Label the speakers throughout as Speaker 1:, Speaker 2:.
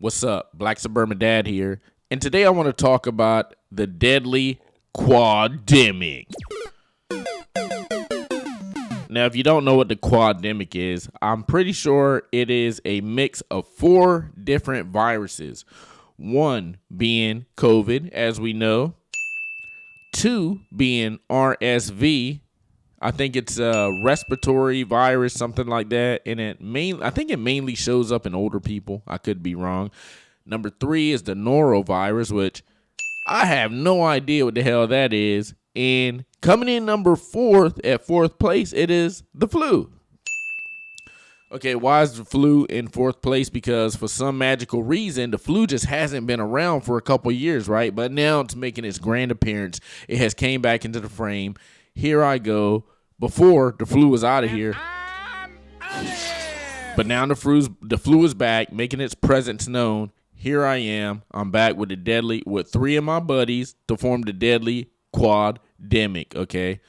Speaker 1: What's up? Black Suburban Dad here. And today I want to talk about the deadly Quad-Demic. Now, if you don't know what the Quad-Demic is, I'm pretty sure it is a mix of 4 different viruses. 1 being COVID, as we know. 2 being RSV. I think it's a respiratory virus, something like that. And I think it mainly shows up in older people. I could be wrong. Number 3 is the norovirus, which I have no idea what the hell that is. And coming in number 4th, at 4th place, it is the flu. Okay, why is the flu in 4th place? Because for some magical reason, the flu just hasn't been around for a couple years, right? But now it's making its grand appearance. It has came back into the frame. Here I go. Before, the flu was out of here. But now the flu is back, making its presence known. Here I am. I'm back with 3 of my buddies to form the deadly Quad-Demic, okay?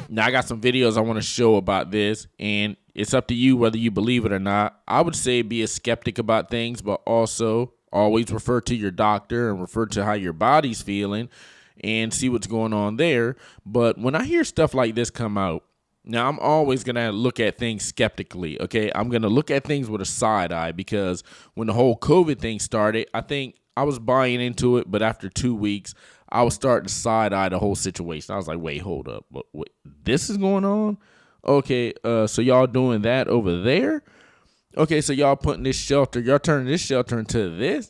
Speaker 1: Now, I got some videos I want to show about this, and it's up to you whether you believe it or not. I would say be a skeptic about things, but also always refer to your doctor and refer to how your body's feeling and see what's going on there. But when I hear stuff like this come out, now I'm always going to look at things skeptically, okay? I'm going to look at things with a side eye because when the whole COVID thing started, I think I was buying into it, but after 2 weeks, I was starting to side eye the whole situation. I was like, wait, hold up. What, this is going on? Okay, so y'all doing that over there? Okay, so y'all putting this shelter, y'all turning this shelter into this?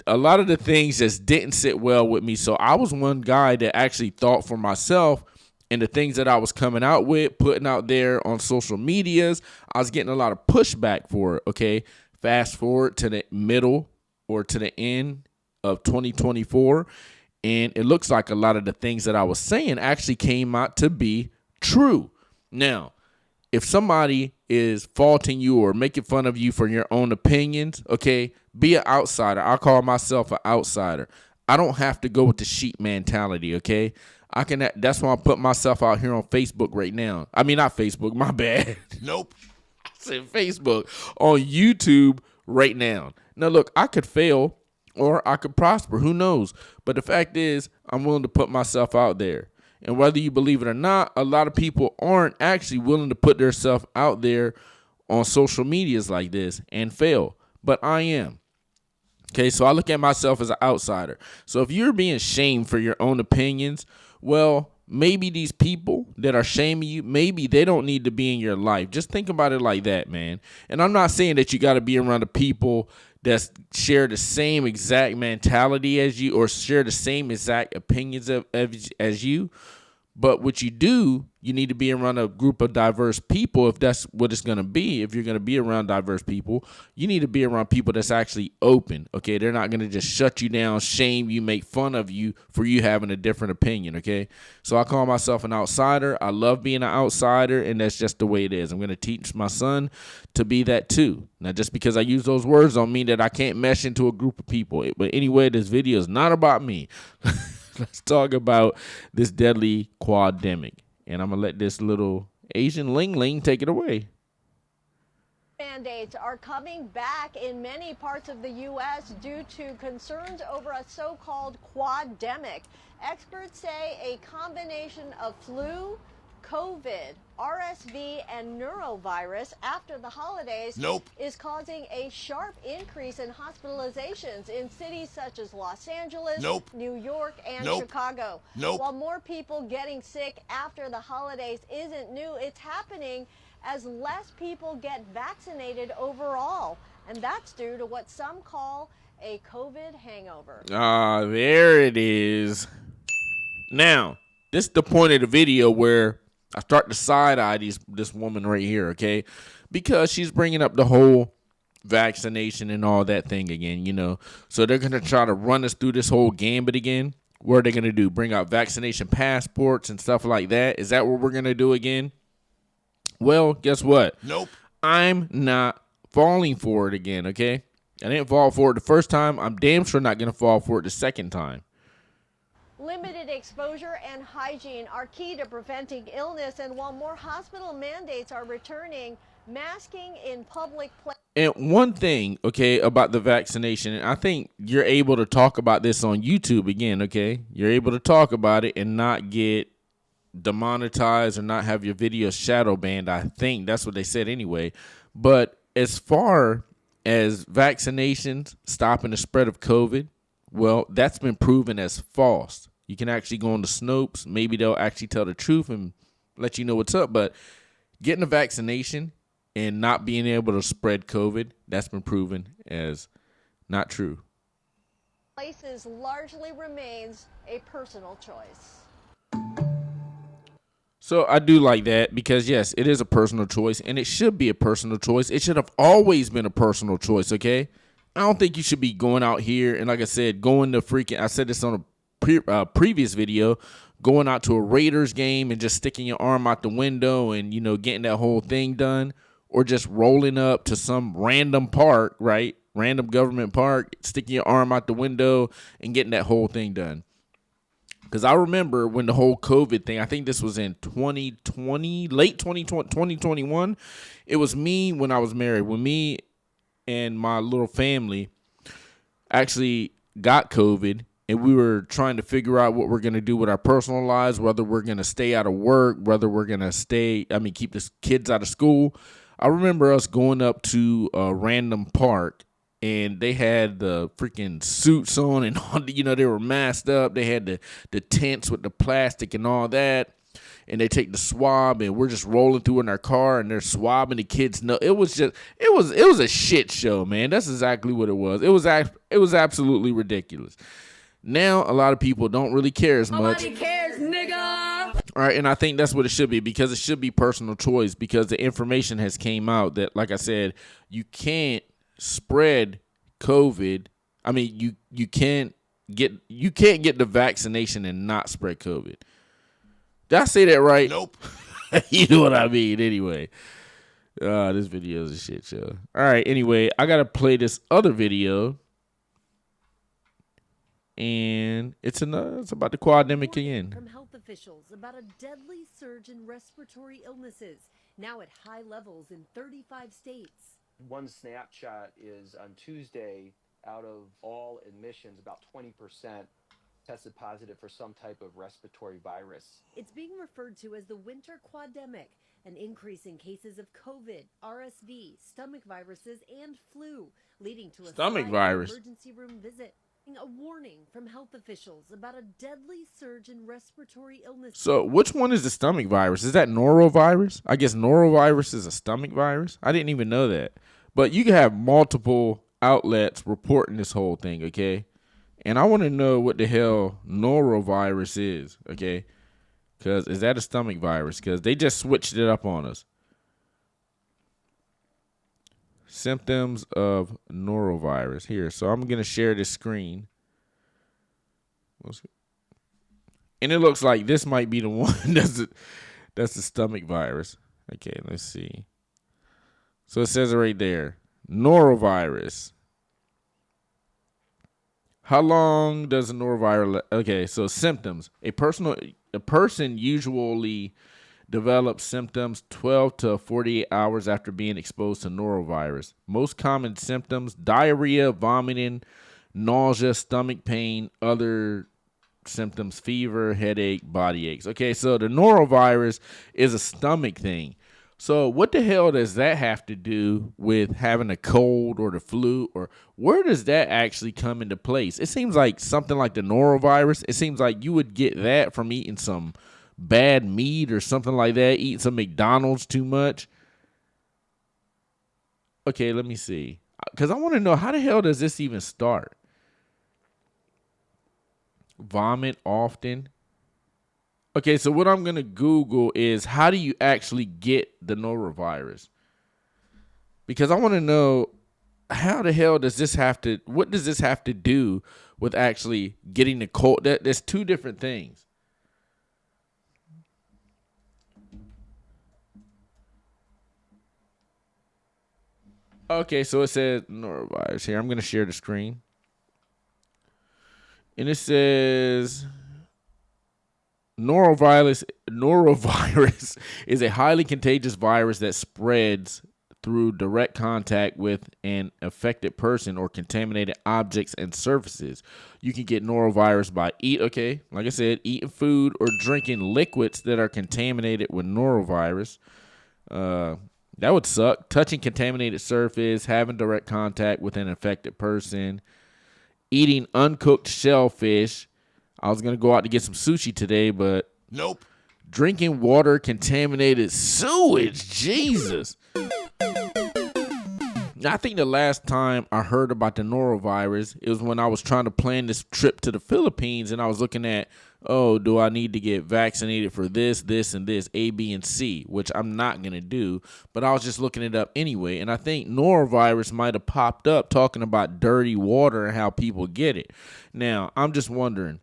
Speaker 1: A lot of the things just didn't sit well with me. So I was one guy that actually thought for myself, and the things that I was coming out with, putting out there on social medias, I was getting a lot of pushback for it, okay? Fast forward to the middle or to the end of 2024, and it looks like a lot of the things that I was saying actually came out to be true. Now, if somebody is faulting you or making fun of you for your own opinions, okay, be an outsider. I call myself an outsider. I don't have to go with the sheep mentality, okay? That's why I put myself out here on Facebook right now. I mean, not Facebook, my bad. Nope. I said Facebook. On YouTube right now. Now, look, I could fail or I could prosper. Who knows? But the fact is, I'm willing to put myself out there. And whether you believe it or not, a lot of people aren't actually willing to put themselves out there on social medias like this and fail. But I am. Okay, so I look at myself as an outsider. So if you're being shamed for your own opinions, well, maybe these people that are shaming you, maybe they don't need to be in your life. Just think about it like that, man. And I'm not saying that you got to be around the people that share the same exact mentality as you or share the same exact opinions as you. But what you do, you need to be around a group of diverse people if that's what it's going to be. If you're going to be around diverse people, you need to be around people that's actually open, okay? They're not going to just shut you down, shame you, make fun of you for you having a different opinion, okay? So I call myself an outsider. I love being an outsider, and that's just the way it is. I'm going to teach my son to be that too. Now, just because I use those words don't mean that I can't mesh into a group of people. But anyway, this video is not about me. Let's talk about this deadly Quad-Demic. And I'm going to let this little Asian ling-ling take it away.
Speaker 2: Mandates are coming back in many parts of the U.S. due to concerns over a so-called Quad-Demic. Experts say a combination of flu, COVID, RSV, and neurovirus after the holidays is causing a sharp increase in hospitalizations in cities such as Los Angeles, New York, and Chicago. While more people getting sick after the holidays isn't new, it's happening as less people get vaccinated overall. And that's due to what some call a COVID hangover.
Speaker 1: There it is. Now, this is the point of the video where I start to side-eye this woman right here, okay? Because she's bringing up the whole vaccination and all that thing again, you know. So they're going to try to run us through this whole gambit again. What are they going to do? Bring out vaccination passports and stuff like that? Is that what we're going to do again? Well, guess what? I'm not falling for it again, okay? I didn't fall for it the first time. I'm damn sure not going to fall for it the second time.
Speaker 2: Limited exposure and hygiene are key to preventing illness, and while more hospital mandates are returning, Masking in public places.
Speaker 1: And one thing, okay, about the vaccination, and I think you're able to talk about this on YouTube again, okay? You're able to talk about it and not get demonetized or not have your video shadow banned. I think that's what they said anyway. But as far as vaccinations stopping the spread of COVID, well, that's been proven as false. You can actually go on the Snopes. Maybe they'll actually tell the truth and let you know what's up. But getting a vaccination and not being able to spread COVID, that's been proven as not true.
Speaker 2: Places largely remains a personal choice.
Speaker 1: So I do like that because, yes, it is a personal choice, and it should be a personal choice. It should have always been a personal choice, okay? I don't think you should be going out here and, like I said, going to freaking – I said this on a previous video – going out to a Raiders game and just sticking your arm out the window and, you know, getting that whole thing done, or just rolling up to some random park, right? Random government park, sticking your arm out the window and getting that whole thing done. Because I remember when the whole COVID thing, I think this was in 2020, late 2020, 2021. It was me when I was married. When me and my little family actually got COVID, and we were trying to figure out what we're going to do with our personal lives, whether we're going to stay out of work, whether we're going to keep the kids out of school. I remember us going up to a random park, and they had the freaking suits on and all, you know, they were masked up. They had the tents with the plastic and all that. And they take the swab, and we're just rolling through in our car, and they're swabbing the kids. No, it was a shit show, man. That's exactly what it was. It was absolutely ridiculous. Now, a lot of people don't really care as much.
Speaker 3: Nobody cares, nigga.
Speaker 1: All right, and I think that's what it should be, because it should be personal choice, because the information has came out that, like I said, you can't spread COVID. I mean, you can't get the vaccination and not spread COVID. Did I say that right?
Speaker 4: Nope.
Speaker 1: You know what I mean. Anyway, this video is a shit show. All right, anyway, I got to play this other video. And it's about the Quad-Demic again.
Speaker 3: From health officials about a deadly surge in respiratory illnesses, now at high levels in 35 states.
Speaker 5: One snapshot is on Tuesday, out of all admissions, about 20% tested positive for some type of respiratory virus.
Speaker 3: It's being referred to as the winter Quad-Demic, an increase in cases of COVID, RSV, stomach viruses, and flu, leading to a
Speaker 1: stomach
Speaker 3: spike in
Speaker 1: virus
Speaker 3: emergency room visit. A warning from health officials about a deadly surge in respiratory illness.
Speaker 1: So which one is the stomach virus? Is that norovirus? I guess norovirus is a stomach virus. I didn't even know that. But you can have multiple outlets reporting this whole thing, okay? And I want to know what the hell norovirus is, okay? Because is that a stomach virus? Because they just switched it up on us. Symptoms of norovirus. Here, so I'm going to share this screen. And it looks like this might be the one that's the stomach virus. Okay, let's see. So it says it right there. Norovirus. How long does a norovirus... Okay, so symptoms. A person usually develops symptoms 12 to 48 hours after being exposed to norovirus. Most common symptoms: diarrhea, vomiting, nausea, stomach pain, other symptoms: fever, headache, body aches. Okay, so the norovirus is a stomach thing. So what the hell does that have to do with having a cold or the flu? Or where does that actually come into place? It seems like something like the norovirus, it seems like you would get that from eating some bad meat or something like that, eating some McDonald's too much. Okay, let me see. Because I want to know, how the hell does this even start? Vomit often. Okay, so what I'm going to Google is, how do you actually get the norovirus? Because I want to know, how the hell does this have to, what does this have to do with actually getting the cold? There's two different things. Okay, so it says norovirus here. I'm going to share the screen. And it says norovirus is a highly contagious virus that spreads through direct contact with an affected person or contaminated objects and surfaces. You can get norovirus by like I said, eating food or drinking liquids that are contaminated with norovirus. That would suck. Touching contaminated surface, having direct contact with an affected person, eating uncooked shellfish. I was going to go out to get some sushi today, but
Speaker 4: Nope.
Speaker 1: drinking water contaminated sewage. Jesus. I think the last time I heard about the norovirus, it was when I was trying to plan this trip to the Philippines, and I was looking at, do I need to get vaccinated for this, and this, A, B, and C, which I'm not going to do, but I was just looking it up anyway, and I think norovirus might have popped up talking about dirty water and how people get it. Now, I'm just wondering,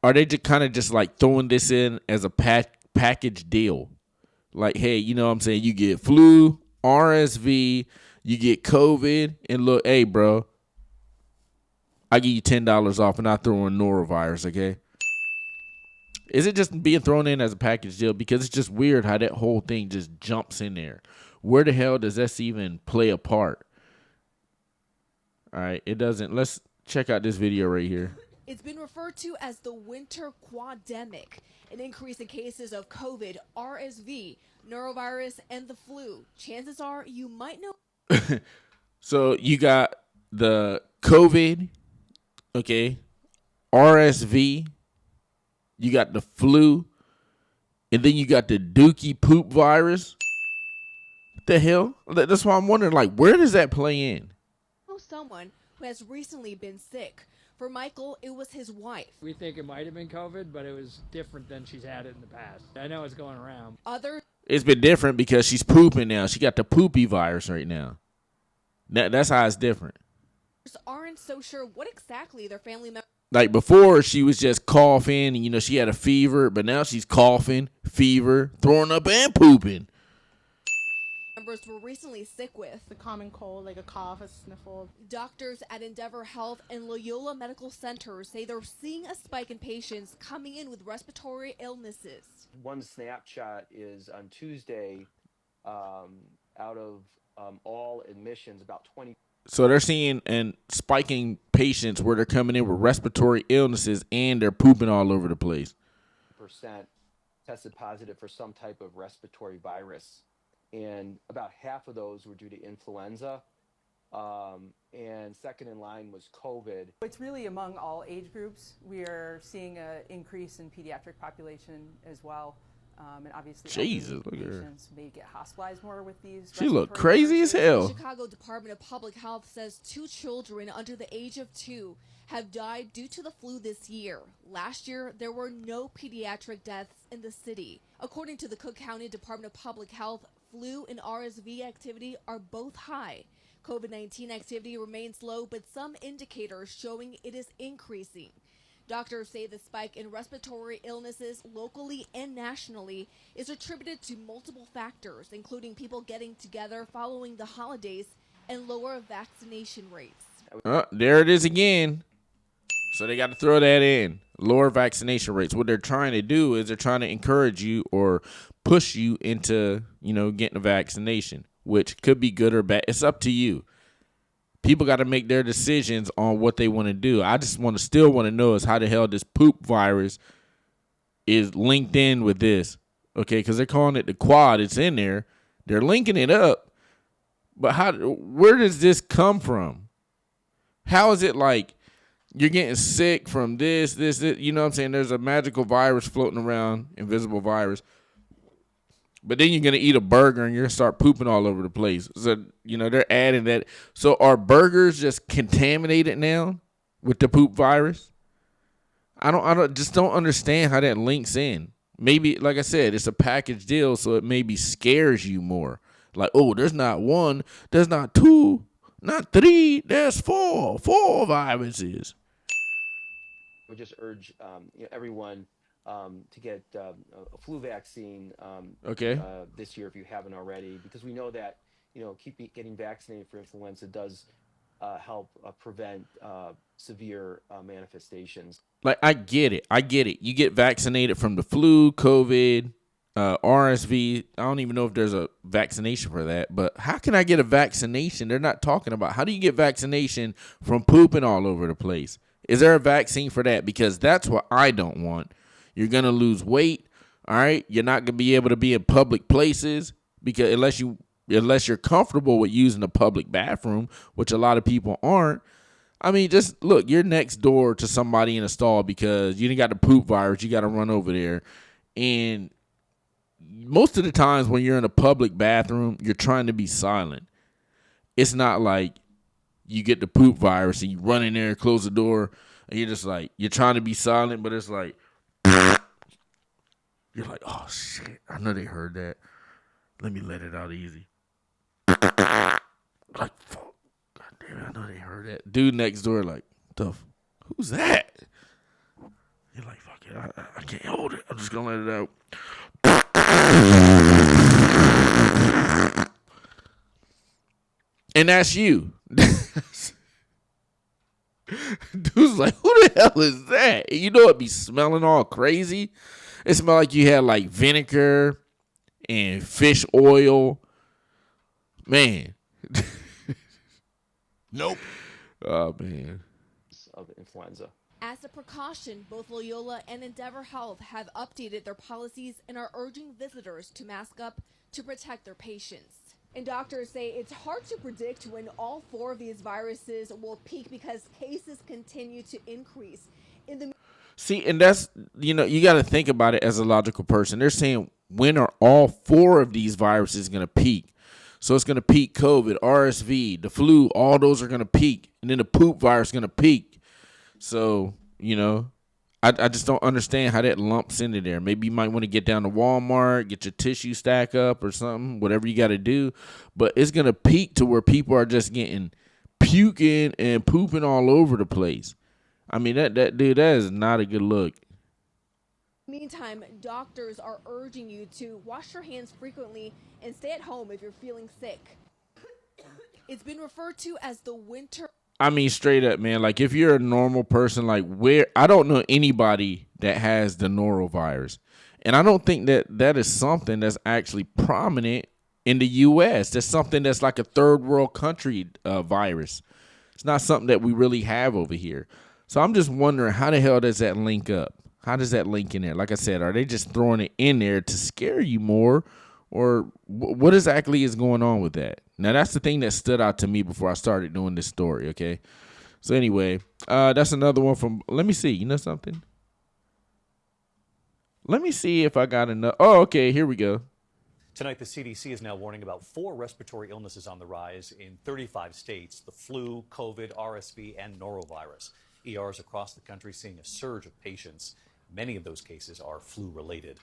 Speaker 1: are they just kind of just like throwing this in as a package deal? Like, hey, you know what I'm saying? You get flu, RSV, you get COVID, and look, hey, bro, I give you $10 off and I throw in norovirus, okay? Is it just being thrown in as a package deal? Because it's just weird how that whole thing just jumps in there. Where the hell does this even play a part? All right, it doesn't. Let's check out this video right here.
Speaker 6: It's been referred to as the winter Quad-Demic, an increase in cases of COVID, RSV, norovirus, and the flu. Chances are you might know.
Speaker 1: So you got the COVID, okay, RSV, you got the flu, and then you got the dookie poop virus. What the hell? That's why I'm wondering, like, where does that play in?
Speaker 6: Someone who has recently been sick. For Michael, it was his wife.
Speaker 7: We think it might have been COVID, but it was different than she's had it in the past. I know it's going around.
Speaker 1: It's been different because she's pooping now. She got the poopy virus right now. That's how it's different.
Speaker 6: Aren't so sure what exactly their family members.
Speaker 1: Like before, she was just coughing and, she had a fever, but now she's coughing, fever, throwing up, and pooping.
Speaker 6: Members were recently sick with.
Speaker 8: The common cold, like a cough, a sniffle.
Speaker 6: Doctors at Endeavor Health and Loyola Medical Center say they're seeing a spike in patients coming in with respiratory illnesses.
Speaker 5: One snapshot is on Tuesday, out of all admissions, about 20.
Speaker 1: So they're seeing and spiking patients where they're coming in with respiratory illnesses and they're pooping all over the place.
Speaker 5: Percent tested positive for some type of respiratory virus. And about half of those were due to influenza. And second in line was COVID.
Speaker 8: It's really among all age groups. We are seeing an increase in pediatric population as well. And obviously,
Speaker 1: Jesus, look at her.
Speaker 8: patients may get hospitalized more with these.
Speaker 1: She look
Speaker 8: respiratory
Speaker 1: crazy as
Speaker 8: viruses.
Speaker 1: hell.
Speaker 6: The Chicago Department of Public Health says 2 children under the age of 2 have died due to the flu this year. Last year, there were no pediatric deaths in the city. According to the Cook County Department of Public Health, flu and RSV activity are both high. COVID-19 activity remains low, but some indicators showing it is increasing. Doctors say the spike in respiratory illnesses locally and nationally is attributed to multiple factors, including people getting together following the holidays and lower vaccination rates.
Speaker 1: There it is again. So they got to throw that in. Lower vaccination rates. What they're trying to do is they're trying to encourage you or push you into, getting a vaccination, which could be good or bad. It's up to you. People got to make their decisions on what they want to do. I just still want to know is how the hell this poop virus is linked in with this. Okay, because they're calling it the quad. It's in there. They're linking it up. But where does this come from? How is it like you're getting sick from this, you know what I'm saying? There's a magical virus floating around, invisible virus. But then you're going to eat a burger and you're going to start pooping all over the place. So, they're adding that. So are burgers just contaminated now with the poop virus? I don't understand how that links in. Maybe, like I said, it's a package deal, so it maybe scares you more. Like, oh, there's not 1, there's not 2, not 3, there's 4 viruses.
Speaker 5: I would just urge everyone to get a flu vaccine this year if you haven't already, because we know that getting vaccinated for influenza does help prevent severe manifestations.
Speaker 1: Like, I get it. You get vaccinated from the flu, COVID, RSV, I don't even know if there's a vaccination for that, but how can I get a vaccination? They're not talking about how do you get vaccination from pooping all over the place? Is there a vaccine for that? Because that's what I don't want. You're going to lose weight, all right? You're not going to be able to be in public places because unless you're comfortable with using a public bathroom, which a lot of people aren't. I mean, just look, you're next door to somebody in a stall because you didn't got the poop virus. You got to run over there. And most of the times when you're in a public bathroom, you're trying to be silent. It's not like you get the poop virus and you run in there, close the door, and you're just like, you're trying to be silent, but it's like, you're like, oh, shit, I know they heard that. Let me let it out easy. Like, fuck. God damn it, I know they heard that. Dude next door, like, who's that? You're like, fuck it, I can't hold it. I'm just going to let it out. And that's you. Dude's like, who the hell is that? And you know it be smelling all crazy. It smell like you had like vinegar and fish oil. Man.
Speaker 4: Nope.
Speaker 1: Oh, man.
Speaker 5: Of influenza.
Speaker 6: As a precaution, both Loyola and Endeavor Health have updated their policies and are urging visitors to mask up to protect their patients. And doctors say it's hard to predict when all four of these viruses will peak because cases continue to increase.
Speaker 1: See, and that's, you got to think about it as a logical person. They're saying, when are all four of these viruses going to peak? So it's going to peak COVID, RSV, the flu, all those are going to peak. And then the poop virus is going to peak. So, I just don't understand how that lumps into there. Maybe you might want to get down to Walmart, get your tissue stack up or something, whatever you got to do. But it's going to peak to where people are just getting puking and pooping all over the place. I mean, that dude, that is not a good look.
Speaker 6: Meantime, doctors are urging you to wash your hands frequently and stay at home if you're feeling sick. It's been referred to as the winter.
Speaker 1: I mean, straight up, man. Like, if you're a normal person, I don't know anybody that has the norovirus. And I don't think that is something that's actually prominent in the U.S. That's something that's like a third world country virus. It's not something that we really have over here. So I'm just wondering, how the hell does that link up? How does that link in there? Like I said, are they just throwing it in there to scare you more? Or what exactly is going on with that? Now, that's the thing that stood out to me before I started doing this story, okay? So anyway, that's another one from, let me see. You know something? Let me see if I got enough. Oh, okay, here we go.
Speaker 9: Tonight, the CDC is now warning about 4 respiratory illnesses on the rise in 35 states: the flu, COVID, RSV, and norovirus. ERs across the country seeing a surge of patients. Many of those cases are flu-related.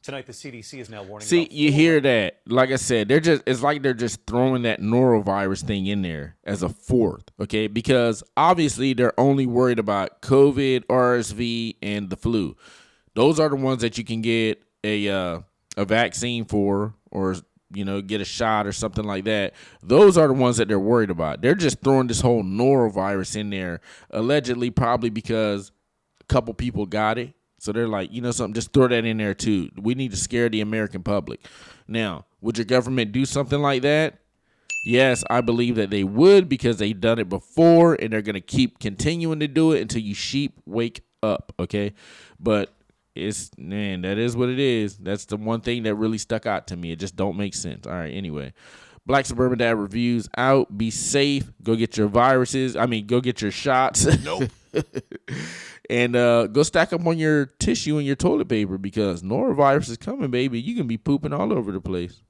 Speaker 9: Tonight, the CDC is now warning.
Speaker 1: See, you hear that? Like I said, it's like they're just throwing that norovirus thing in there as a fourth, okay? Because obviously they're only worried about COVID, RSV, and the flu. Those are the ones that you can get a vaccine for, or get a shot or something like that. Those are the ones that they're worried about. They're just throwing this whole norovirus in there, allegedly, probably because a couple people got it. So they're like, something, just throw that in there too. We need to scare the American public. Now, would your government do something like that? Yes, I believe that they would, because they've done it before and they're going to keep continuing to do it until you sheep wake up, okay? But that is what it is. That's the one thing that really stuck out to me. It just don't make sense. All right, anyway. Black Suburban Dad reviews out. Be safe. Go get your go get your shots.
Speaker 4: Nope.
Speaker 1: And go stack up on your tissue and your toilet paper, because norovirus is coming, baby. You can be pooping all over the place.